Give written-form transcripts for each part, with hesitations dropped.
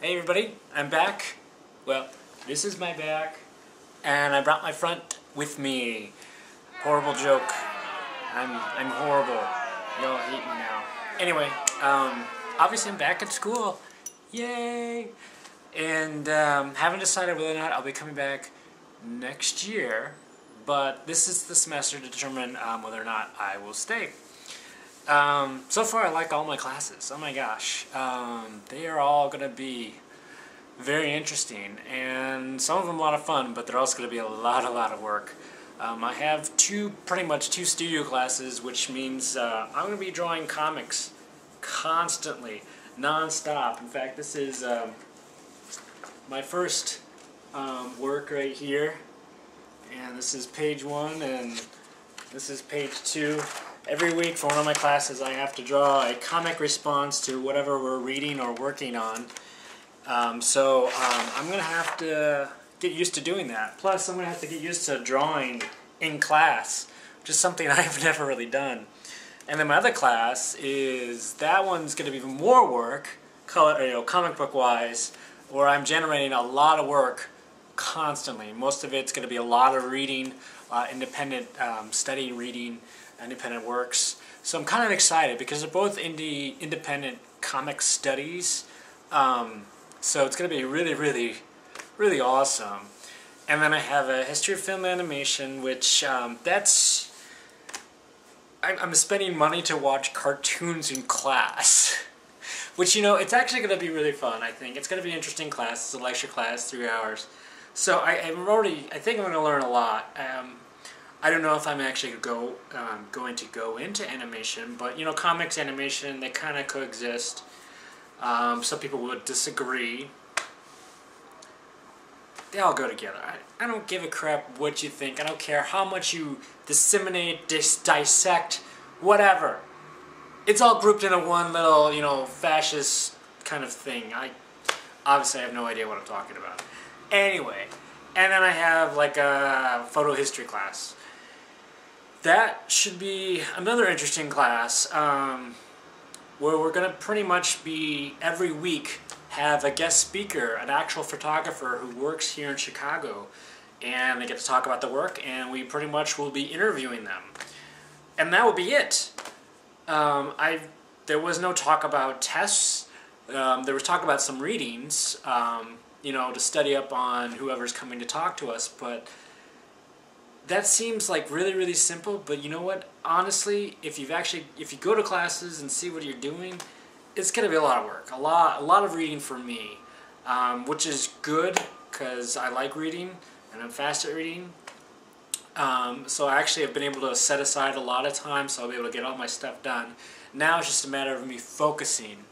Hey everybody, I'm back. Well, this is my back, and I brought my front with me. Horrible joke. I'm horrible. Y'all hate me now. Anyway, obviously I'm back at school. Yay! And haven't decided whether or not I'll be coming back next year, but this is the semester to determine whether or not I will stay. So far I like all my classes. Oh my gosh. They are all going to be very interesting, and some of them a lot of fun, but they're also going to be a lot of work. I have pretty much two studio classes, which means I'm going to be drawing comics constantly, non-stop. In fact, this is my first work right here, and this is page 1 and this is page 2. Every week for one of my classes I have to draw a comic response to whatever we're reading or working on. I'm going to have to get used to doing that. Plus I'm going to have to get used to drawing in class, which is something I've never really done. And then my other class that one's going to be even more work, comic book wise, where I'm generating a lot of work constantly. Most of it's going to be a lot of reading, independent studying, reading, independent works. So I'm kind of excited because they're both independent comic studies. So it's going to be really awesome. And then I have a history of film animation, which I'm spending money to watch cartoons in class. Which, you know, it's actually going to be really fun, I think. It's going to be an interesting class. It's a lecture class, 3 hours. So I think I'm going to learn a lot. I don't know if I'm actually going to go into animation, but, you know, comics, animation, they kind of coexist. Some people would disagree. They all go together. I don't give a crap what you think. I don't care how much you disseminate, dissect, whatever. It's all grouped into one little, you know, fascist kind of thing. Obviously I have no idea what I'm talking about. Anyway, and then I have like a photo history class. That should be another interesting class, where we're going to pretty much be, every week, have a guest speaker, an actual photographer who works here in Chicago, and they get to talk about the work, and we pretty much will be interviewing them. And that will be it. There was no talk about tests. There was talk about some readings, you know, to study up on whoever's coming to talk to us, but that seems like really simple. But you know what? Honestly, if you go to classes and see what you're doing, it's going to be a lot of work, a lot of reading for me, which is good because I like reading and I'm fast at reading. So I actually have been able to set aside a lot of time, so I'll be able to get all my stuff done. Now it's just a matter of me focusing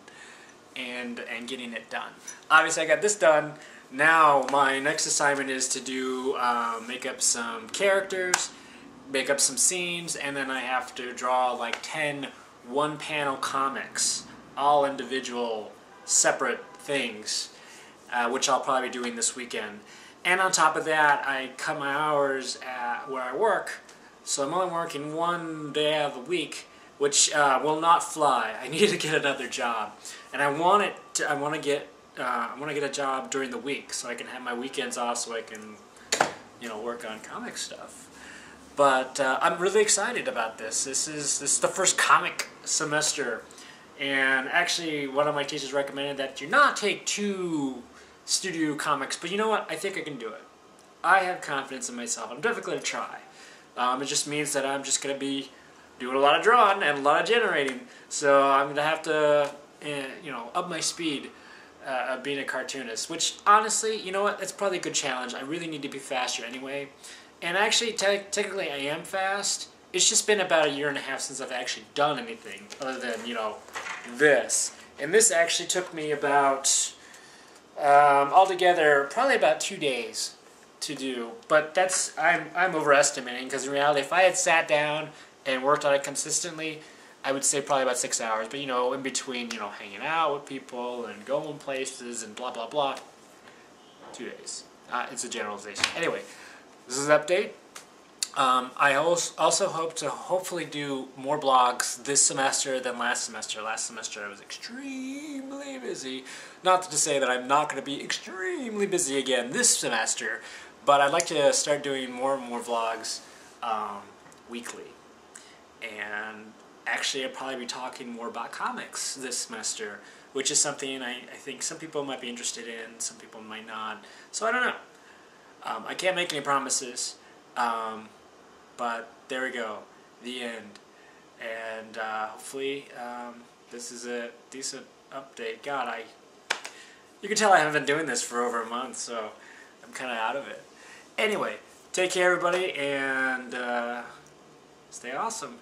and getting it done. Obviously I got this done. Now my next assignment is to make up some characters, make up some scenes, and then I have to draw like 10 one-panel comics, all individual, separate things, which I'll probably be doing this weekend. And on top of that, I cut my hours at where I work, so I'm only working one day out of the week, which will not fly. I need to get another job, and I want to get a job during the week so I can have my weekends off, so I can, you know, work on comic stuff. But I'm really excited about this. This is the first comic semester, and actually one of my teachers recommended that you not take 2 studio comics, but you know what? I think I can do it. I have confidence in myself. I'm definitely going to try. It just means that I'm just going to be doing a lot of drawing and a lot of generating, so I'm going to have to, you know, up my speed of being a cartoonist, which honestly, you know what, that's probably a good challenge. I really need to be faster anyway. And actually, technically I am fast. It's just been about 1.5 years since I've actually done anything other than, you know, this. And this actually took me about, altogether, probably about 2 days to do. But I'm overestimating, because in reality, if I had sat down and worked on it consistently, I would say probably about 6 hours, but, you know, in between, you know, hanging out with people and going places and blah, blah, blah, 2 days. It's a generalization. Anyway, this is an update. I also hope to hopefully do more blogs this semester than last semester. Last semester I was extremely busy. Not to say that I'm not going to be extremely busy again this semester, but I'd like to start doing more and more vlogs weekly. And actually I'll probably be talking more about comics this semester, which is something I think some people might be interested in, some people might not. So I don't know. I can't make any promises. But there we go, the end. And hopefully this is a decent update. God, you can tell I haven't been doing this for over a month, so I'm kind of out of it. Anyway, take care everybody, and stay awesome.